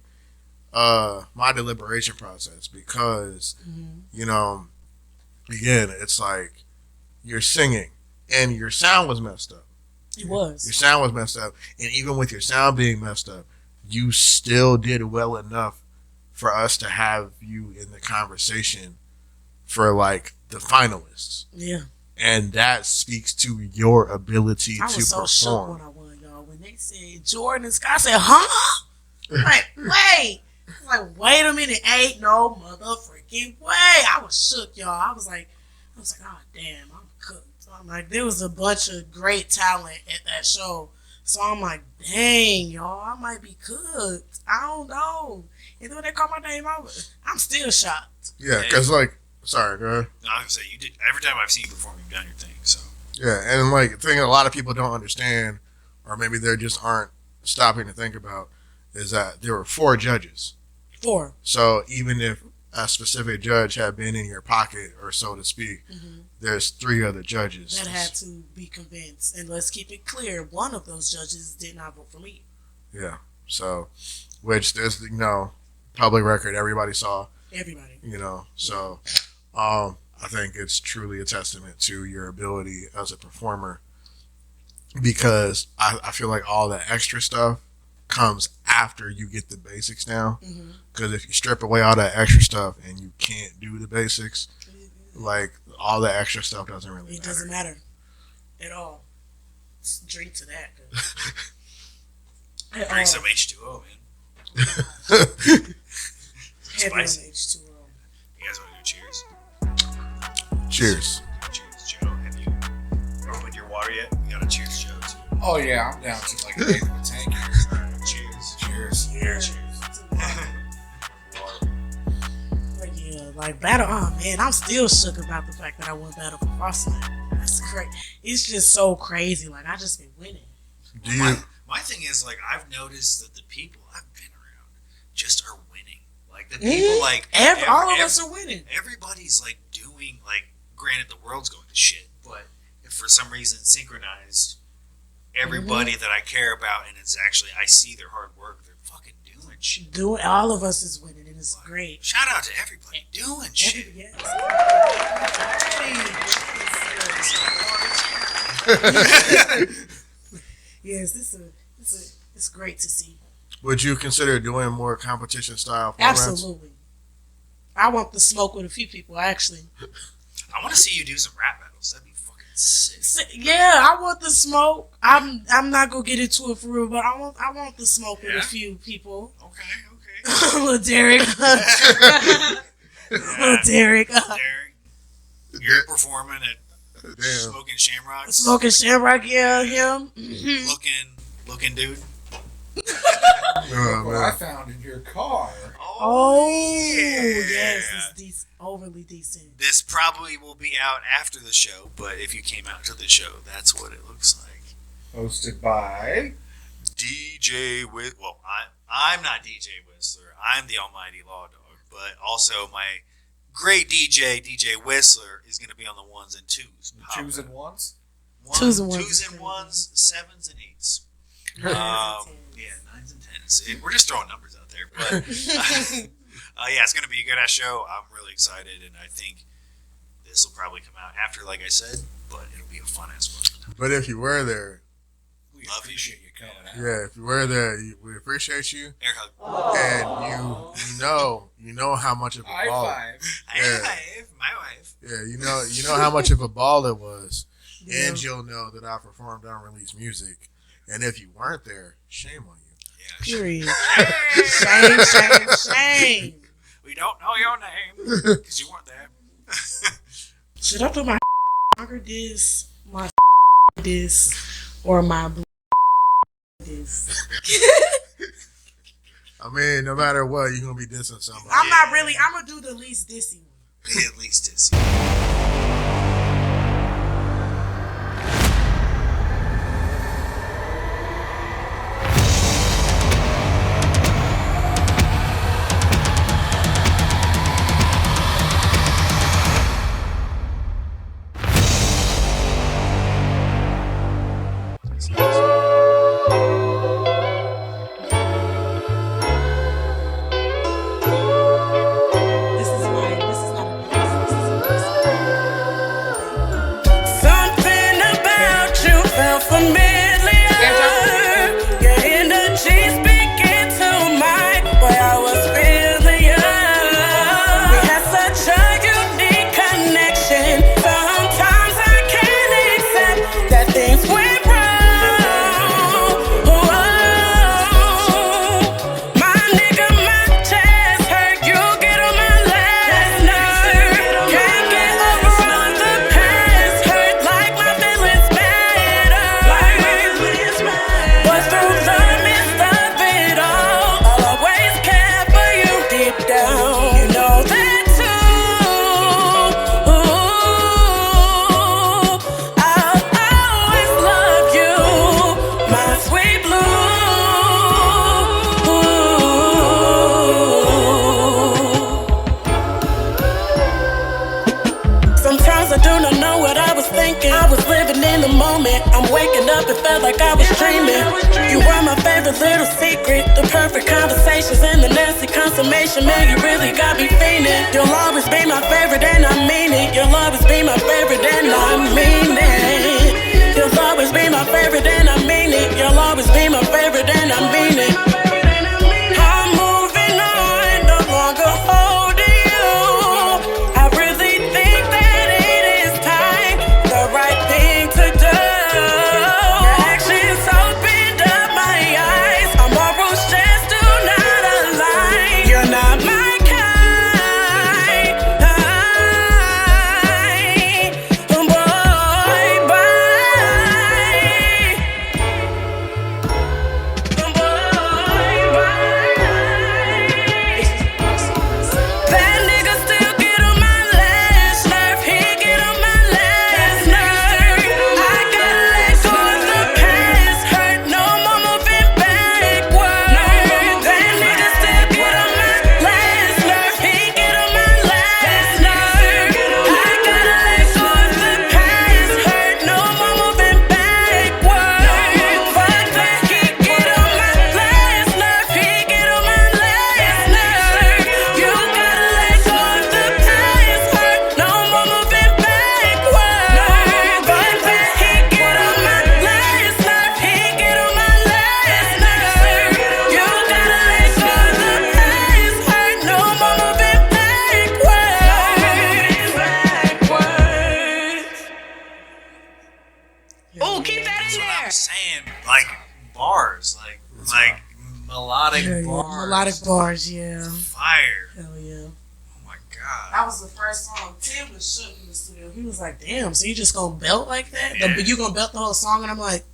my deliberation process, because again, it's like you're singing and your sound was messed up. It was. Your sound was messed up, and even with your sound being messed up, you still did well enough for us to have you in the conversation for like the finalists. Yeah. And that speaks to your ability to perform. I was so shocked when I won, y'all. When they said Jordan and Skye, I said, huh? Like, wait. Wait a minute. Ain't no motherfucking way. I was shook, y'all. I was like, oh, damn, I'm cooked. So I'm like, there was a bunch of great talent at that show. So I'm like, dang, y'all, I might be cooked. I don't know. And then when they called my name, I'm still shocked. Yeah, because sorry, go ahead. No, I was gonna say, you did. Every time I've seen you perform, you've done your thing. So yeah, and like the thing a lot of people don't understand, or maybe they just aren't stopping to think about, is that there were 4 judges. 4. So even if a specific judge had been in your pocket, or so to speak, there's 3 other judges that had to be convinced. And let's keep it clear, one of those judges did not vote for me. Yeah. So, which there's public record, everybody saw. Everybody. So I think it's truly a testament to your ability as a performer, because I feel like all the extra stuff comes after you get the basics down. Because if you strip away all that extra stuff and you can't do the basics, like all the extra stuff doesn't really matter. It doesn't matter at all. Just drink to that. drink some H2O, man. Heavy on H2O. You guys want to do cheers? Cheers. Cheers, Joe. Have you opened your water yet? We got a cheers, Joe, too. Oh yeah, I'm down to like the end of the tank here. All right, cheers. Cheers. Cheers. Cheers. Wait, Like battle, oh man, I'm still shook about the fact that I won battle for Frosty. That's great. It's just so crazy. Like I just been winning. My thing is like I've noticed that the people I've been around just are winning. Like the people like all of us are winning. Everybody's like doing like. Granted, the world's going to shit, but if for some reason synchronized, everybody that I care about and it's actually I see their hard work, they're fucking doing shit. All of us is winning, and it's great. Shout out to everybody doing shit. Yes, it's great to see. Would you consider doing more competition style formats? Absolutely. I want to smoke with a few people actually. I want to see you do some rap battles. That'd be fucking sick. Yeah, I want the smoke. I'm not gonna get into it for real, but I want the smoke with a few people. Okay. Little Derek. Little Derek. You're performing at Smoking Shamrock. Smoking Shamrock, yeah, him. Looking dude. What I found in your car. Oh yes, it's overly decent. This probably will be out after the show, but if you came out to the show, that's what it looks like. Hosted by DJ Well, I'm not DJ Whistler. I'm the almighty Lawdawg, but also my great DJ Whistler is going to be on the ones and twos. Twos and ones? Twos and ones, sevens and eights. Yeah, nines and tens. We're just throwing numbers out there, but yeah, it's going to be a good ass show. I'm really excited, and I think this will probably come out after, like I said, but it'll be a fun ass one. But if you were there, we appreciate you coming out. Yeah, if you were there, we appreciate you. Air hug. And you know how much of a ball. High five, my wife. Yeah, you know how much of a ball it was, and you'll know that I performed unreleased music. And if you weren't there, shame on you. Yeah, period. Shame. We don't know your name because you weren't there. Should I put my this, my this, or my this? I mean, no matter what, you're gonna be dissing somebody. I'm not really. I'm gonna do the least dissy one. Yeah, at least dissy. Like I was dreaming. You were my favorite little secret. The perfect conversations and the nasty consummation. Man, you really got me fiending. You'll always be my favorite and I mean it. You'll always be my favorite and I mean it. You'll always be my favorite and I mean it. You'll always be my favorite and I mean it. I'm moving on, no longer holding you. I really think that it is time, the right thing to do. You're not my kind. melodic Hell yeah. bars. Melodic bars, yeah. Fire. Hell yeah. Oh my god. That was the first song. Tim was shook in the studio. He was like, damn, so you just gonna belt like that? Yeah. You gonna belt the whole song? And I'm like,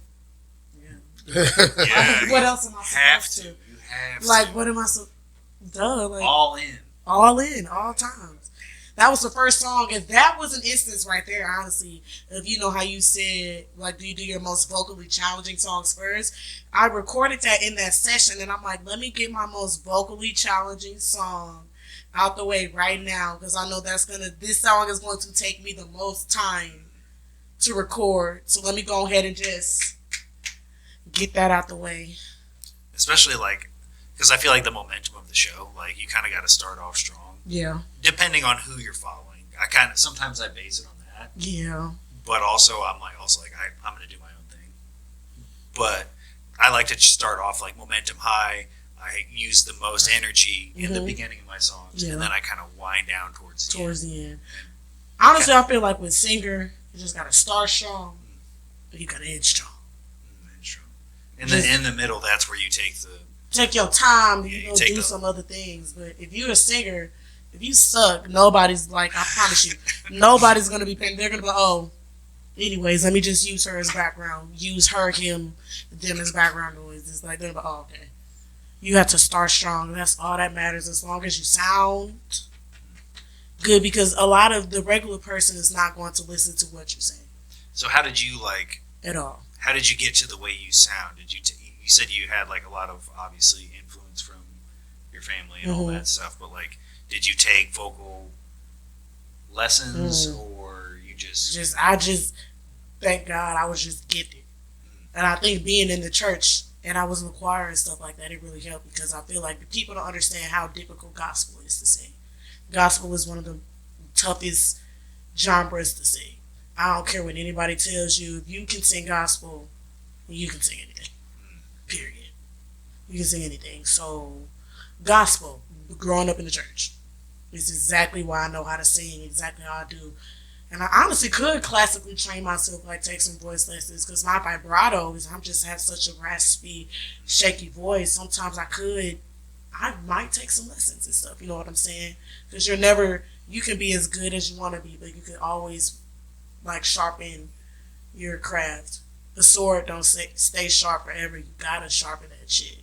Yeah. what else am I Have supposed to. to? You have Like, to. what am I so? Duh, like All in. all in, all times. That was the first song, and that was an instance right there, honestly. If you know how you said, like, do you do your most vocally challenging songs first? I recorded that in that session, and I'm like, let me get my most vocally challenging song out the way right now, because I know this song is going to take me the most time to record. So let me go ahead and just get that out the way. Especially, like, because I feel like the momentum of the show, like, you kind of got to start off strong. Yeah. Depending on who you're following. Sometimes I base it on that. Yeah. But also, I'm going to do my own thing. But I like to start off, like, momentum high. I use the most energy in the beginning of my songs. Yeah. And then I kind of wind down towards the end. Honestly, I feel like with singer, you just got to start strong, but you got to end strong. In the middle, that's where you take your time, you do some other things. But if you're a singer, if you suck, nobody's like, I promise you, nobody's going to be paying. They're going to be like, oh, anyways, let me just use her as background. Use her, him, them as background noise. It's like, they're like, oh, okay. You have to start strong. That's all that matters, as long as you sound good, because a lot of the regular person is not going to listen to what you're saying. So how did you, at all. How did you get to the way you sound? Did you you said you had, like, a lot of, obviously, influence from your family and all that stuff, but, like, did you take vocal lessons or you I just thank God I was just gifted. And I think being in the church and I was in the choir and stuff like that, it really helped, because I feel like the people don't understand how difficult gospel is to sing. Gospel is one of the toughest genres to sing. I don't care what anybody tells you. If you can sing gospel, you can sing anything. Period. You can sing anything. So, gospel, growing up in the church, is exactly why I know how to sing, exactly how I do. And I honestly could classically train myself, like take some voice lessons, because my vibrato is, I just have such a raspy, shaky voice. Sometimes I might take some lessons and stuff, you know what I'm saying? Because you can be as good as you want to be, but you can always, like, sharpen your craft. The sword don't stay sharp forever. You gotta sharpen that shit.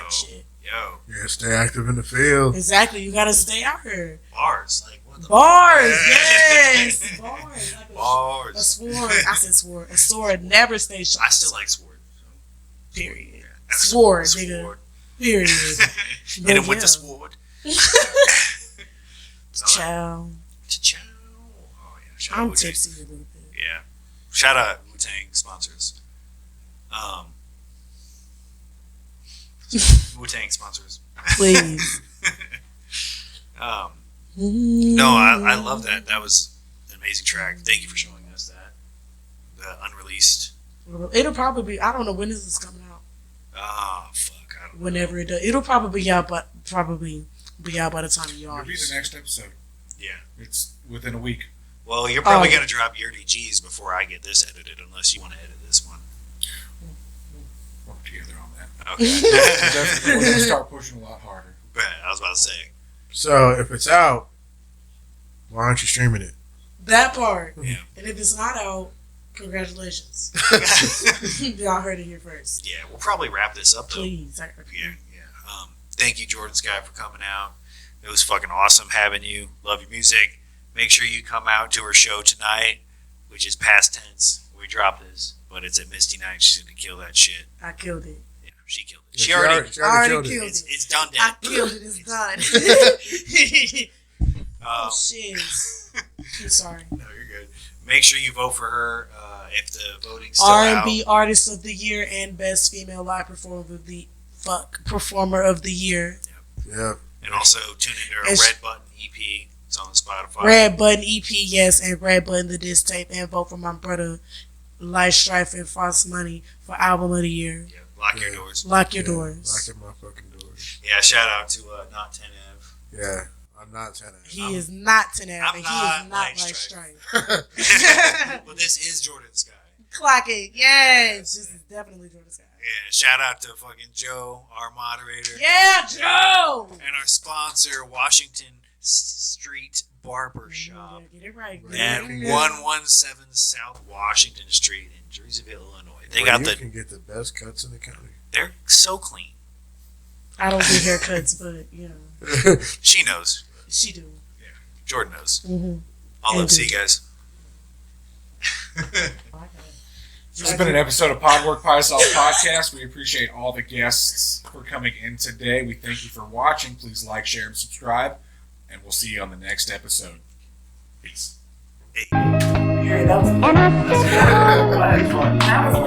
Shit. Yeah, stay active in the field. Exactly. You gotta stay out here. Bars. Like, what the Bars, yes. Bars. Like bars. A sword. I said sword. A sword never stays sharp. I still like sword. Period. Yeah, sword, nigga. Period. Hit him with the sword. Ciao. Ciao. Oh, yeah. I'm tipsy a little bit. Yeah. Shout out Wu-Tang sponsors. Wu-Tang sponsors. Please. No, I love that. That was an amazing track. Thank you for showing us that. The unreleased. It'll probably be, I don't know when this is coming out. Oh, fuck. I don't know. Whenever it does. It'll probably be out, but probably be out by the time y'all. It'll be the next episode. Yeah. It's within a week. Well, you're probably going to drop your DGs before I get this edited, unless you want to edit this one. Work together on that. Okay. We're going to start pushing a lot harder. But I was about to say. So if it's out, why aren't you streaming it? That part. Yeah. And if it's not out, congratulations. Y'all heard it here first. Yeah, we'll probably wrap this up, though. Please. Yeah. Thank you, Jordan Skye, for coming out. It was fucking awesome having you. Love your music. Make sure you come out to her show tonight, which is past tense. We drop this, but it's at Misty Night. She's going to kill that shit. I killed it. Yeah, she killed it. Yeah, She already killed killed it. it. It's done, I Dad. killed it. It's done. Oh, shit. I'm sorry. No, you're good. Make sure you vote for her if the voting's still out. R&B Artist of the Year and Best Female Live Performer of the Year. Yeah. And also tune into her And Red Button EP. It's on Spotify. Red Button EP, yes, and Red Button the disc tape, and vote for my brother Lyght, Strife, and False Money for Album of the Year. Yeah, lock your doors. Lock your doors. Lock your motherfucking doors. Yeah, shout out to Not 10F. Yeah. I'm not 10. He is not Tenab, I'm and he not is not Lyght Lyght Strife. Strife. But this is Jordan Skye. Clock it, yes. This is definitely Jordan Skye. Yeah, shout out to fucking Joe, our moderator. Yeah, Joe. And our sponsor, Washington Street Barber Shop. Get it right. At 117 South Washington Street in Jerseyville, Illinois. They got you can get the best cuts in the county. They're so clean. I don't do haircuts, but you know. She knows. She do. Yeah. Jordan knows. Mm-hmm. All love. See you guys. This has been an episode of PodworkPiasa podcast. We appreciate all the guests for coming in today. We thank you for watching. Please like, share, and subscribe. And we'll see you on the next episode. Peace. Yeah, that was fun. That was fun.